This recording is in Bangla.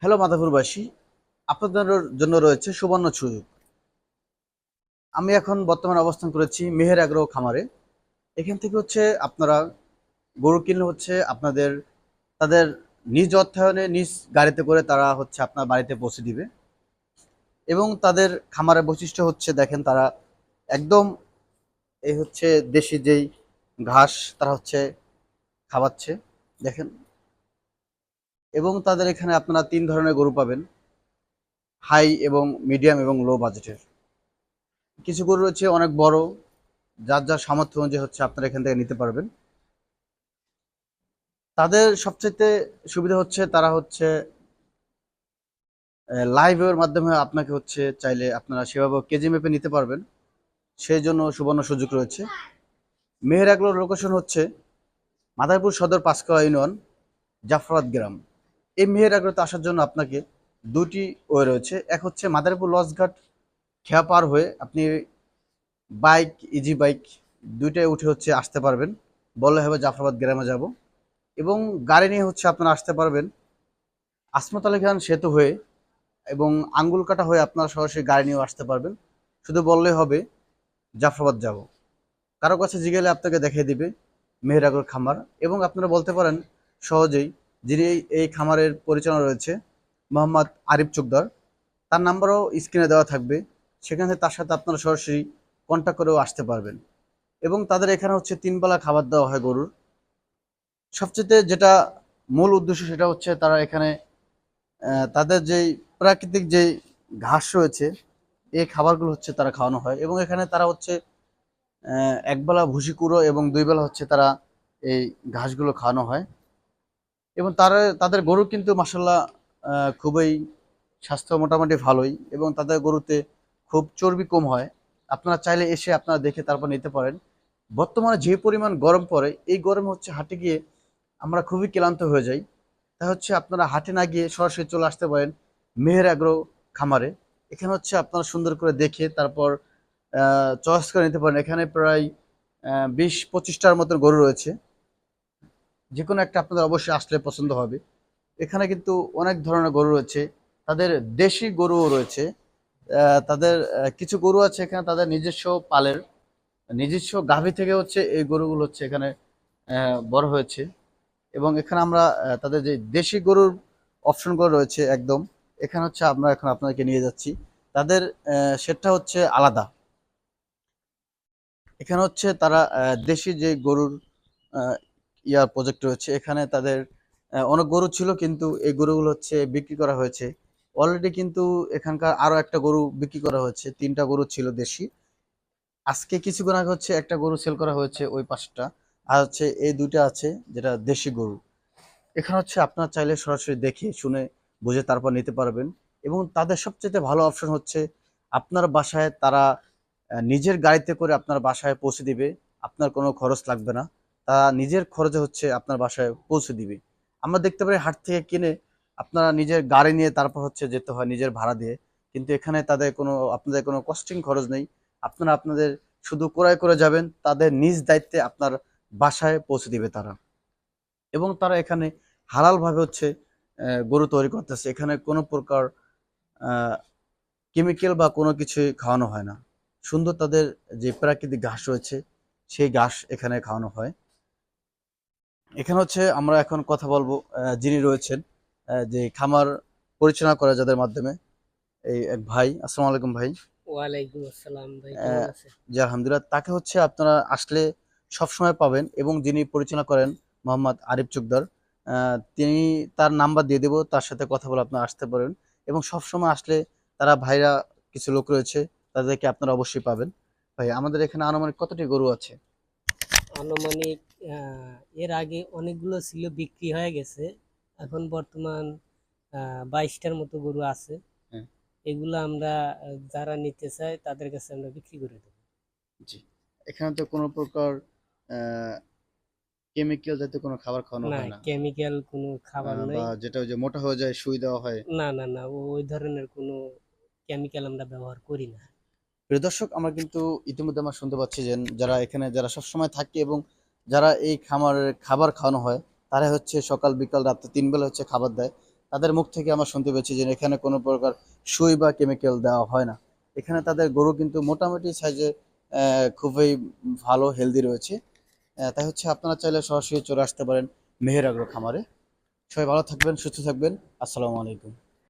হ্যালো মাদারপুরবাসী, আপনাদের জন্য রয়েছে সুবর্ণ সুযোগ। আমি এখন বর্তমানে অবস্থান করেছি মেহের অ্যাগ্রো খামারে। এখান থেকে আপনারা গরু কিনলে আপনাদের তাদের নিজ অর্থায়নে নিজ গাড়িতে করে তারা আপনার বাড়িতে পৌঁছে দিবে। এবং তাদের খামারের বৈশিষ্ট্য দেখেন তারা একদম এই দেশি যেই ঘাস তারা খাওয়াচ্ছে দেখেন। এবং তাদের এখানে আপনারা ৩ ধরনের গরু পাবেন, হাই এবং মিডিয়াম এবং লো বাজেটের। কিছু গরু রয়েছে অনেক বড়, যার যার সামর্থ্য অনুযায়ী আপনারা এখান থেকে নিতে পারবেন। তাদের সবচাইতে সুবিধা তারা লাইভের মাধ্যমে আপনাকে চাইলে আপনারা সেভাবে কেজি মেপে নিতে পারবেন। সেই জন্য সুবর্ণ সুযোগ রয়েছে। মেহের এগ্রোর লোকেশন মাদারীপুর সদর পাঁচকড়া ইউনিয়ন, জাফরাবাদ গ্রাম। এই মেহের এগ্রোতে আসার জন্য আপনাকে দুটি ওয়ে রয়েছে। এক মাদারীপুর লঞ্চঘাট খেয়া পার হয়ে আপনি বাইক, ইজি বাইক দুইটাই উঠে আসতে পারবেন। বললে হবে জাফরাবাদ গ্রামে যাব। এবং গাড়ি নিয়ে আপনারা আসতে পারবেন আসমত আলী খান সেতু হয়ে এবং আঙ্গুলকাটা হয়ে আপনারা সরাসরি গাড়ি নিয়েও আসতে পারবেন। শুধু বললেই হবে জাফরাবাদ যাব। কারো কাছে জিগেলে আপনাকে দেখিয়ে দিবে মেহের এগ্রোর খামার। এবং আপনারা বলতে পারেন সহজেই, যিনি এই খামারের পরিচালনা রয়েছে মোহাম্মদ আরিফ চোকদার, তার নাম্বারও স্ক্রিনে দেওয়া থাকবে। সেখান থেকে তার সাথে আপনারা সরাসরি কন্ট্যাক্ট করেও আসতে পারবেন। এবং তাদের এখানে ৩ বেলা খাবার দেওয়া হয় গরুর। সবচেয়ে যেটা মূল উদ্দেশ্য সেটা তারা এখানে তাদের যেই প্রাকৃতিক যেই ঘাস রয়েছে এই খাবারগুলো তারা খাওয়ানো হয়। এবং এখানে তারা একবেলা ভুসি কুড়ো এবং ২ বেলা তারা এই ঘাসগুলো খাওয়ানো হয়। এবং তাদের গরু কিন্তু মাসাল্লাহ খুবই স্বাস্থ্য মোটামুটি ভালোই, এবং তাদের গরুতে খুব চর্বি কম হয়। আপনারা চাইলে এসে আপনারা দেখে তারপর নিতে পারেন। বর্তমানে যে পরিমাণ গরম পড়ে, এই গরমে হাটে গিয়ে আমরা খুবই ক্লান্ত হয়ে যাই। তা আপনারা হাটে না গিয়ে সরাসরি চলে আসতে পারেন মেহের এগ্রো খামারে। এখানে আপনারা সুন্দর করে দেখে তারপর চয়েস করে নিতে পারেন। এখানে প্রায় ২০-২৫টার মতন গরু রয়েছে। যে কোনো একটা আপনাদের অবশ্যই আসলে পছন্দ হবে। এখানে কিন্তু অনেক ধরনের গরু রয়েছে, তাদের দেশি গরুও রয়েছে। তাদের কিছু গরু আছে এখানে তাদের নিজস্ব পালের, নিজস্ব গাভী থেকে এই গরুগুলো এখানে বড় হয়েছে। এবং এখানে আমরা তাদের যে দেশি গরুর অপশনগুলো রয়েছে একদম, এখানে আমরা এখন আপনাদেরকে নিয়ে যাচ্ছি। তাদের সেটটা আলাদা। এখানে তারা দেশি যে গরুর প্রজেক্ট রয়েছে। এখানে তাদের অনেক গরু ছিল, কিন্তু এই গরুগুলো বিক্রি করা হয়েছে অলরেডি। কিন্তু এখানকার আরো একটা গরু বিক্রি করা হয়েছে। ৩টা গরু ছিল দেশি। আজকে কিছুক্ষণ আগে একটা গরু সেল করা হয়েছে ওই পাশটা। আর এই দুইটা আছে যেটা দেশি গরু। এখানে আপনার চাইলে সরাসরি দেখে শুনে বুঝে তারপর নিতে পারবেন। এবং তাদের সবচেয়ে ভালো অপশন আপনার বাসায় তারা নিজের গাড়িতে করে আপনার বাসায় পৌঁছে দিবে। আপনার কোনো খরচ লাগবে না, তারা নিজের খরচে আপনার বাসায় পৌঁছে দিবে। আমরা দেখতে পারি হাট থেকে কিনে আপনারা নিজের গাড়ি নিয়ে তারপর যেতে হয় নিজের ভাড়া দিয়ে। কিন্তু এখানে আপনাদের কোনো কস্টিং খরচ নেই। আপনারা আপনাদের শুধু ক্রয় করে যাবেন, তাদের নিজ দায়িত্বে আপনার বাসায় পৌঁছে দিবে তারা। এবং তারা এখানে হালাল ভাবে গরু তৈরি করতেছে। এখানে কোনো প্রকার কেমিক্যাল বা কোনো কিছুই খাওয়ানো হয় না। সুন্দর তাদের যে প্রাকৃতিক ঘাস রয়েছে সেই ঘাস এখানে খাওয়ানো হয়। এখানে আমরা এখন কথা বলবো যিনি রয়েছেন যে খামার পরিচালনা করে যাদের মাধ্যমে, এই এক ভাই। আসসালামু আলাইকুম ভাই। ওয়ালাইকুম আসসালাম ভাই, কেমন আহ, আছেন? জি আলহামদুলিল্লাহ। তাকে আপনারা আসলে সবসময় পাবেন। এবং যিনি পরিচালনা করেন মোহাম্মদ আরিফ চুকদার, তিনি তার নাম্বার দিয়ে দেবো, তার সাথে কথা বলে আপনারা আসতে পারেন। এবং সবসময় আসলে তারা ভাইরা কিছু লোক রয়েছে, তাদেরকে আপনারা অবশ্যই পাবেন। ভাই আমাদের এখানে আনুমানিক কতটি গরু আছে? আনুমানিক এর আগে অনেকগুলো ছিল, বিক্রি হয়ে গেছে। এখন বর্তমান 22টার মতো গরু আছে। হ্যাঁ। এগুলো আমরা যারা নিতে চায় তাদের কাছে আমরা বিক্রি করে দেবো। জি। এখানে তো কোনো প্রকার কেমিক্যাল জাতীয় কোনো খাবার খাওয়ানো না, হয় না, কেমিক্যাল কোনো খাবার বা নেই। যেটা ওই যে মোটা হয়ে যায় সুই দেওয়া হয়। না না না, ওই ধরনের কোনো কেমিক্যাল আমরা ব্যবহার করি না। প্রিয় দর্শক, আমরা কিন্তু ইতিমধ্যে আমরা শুনতে পাচ্ছি যে যারা এখানে যারা সবসময় থাকে এবং যারা এই খামারের খাবার খাওয়ানো হয়, তারা সকাল বিকাল রাত্রে ৩ বেলা খাবার দেয়। তাদের মুখ থেকে আমরা শুনতে পেয়েছি যে এখানে কোনো প্রকার সুই বা কেমিক্যাল দেওয়া হয় না। এখানে তাদের গরু কিন্তু মোটামুটি সাইজে খুবই ভালো হেলদি রয়েছে। তাই হচ্ছে আপনারা চাইলে সরাসরি চলে আসতে পারেন মেহের আগ্রো খামারে। সবাই ভালো থাকবেন, সুস্থ থাকবেন। আসসালামু আলাইকুম।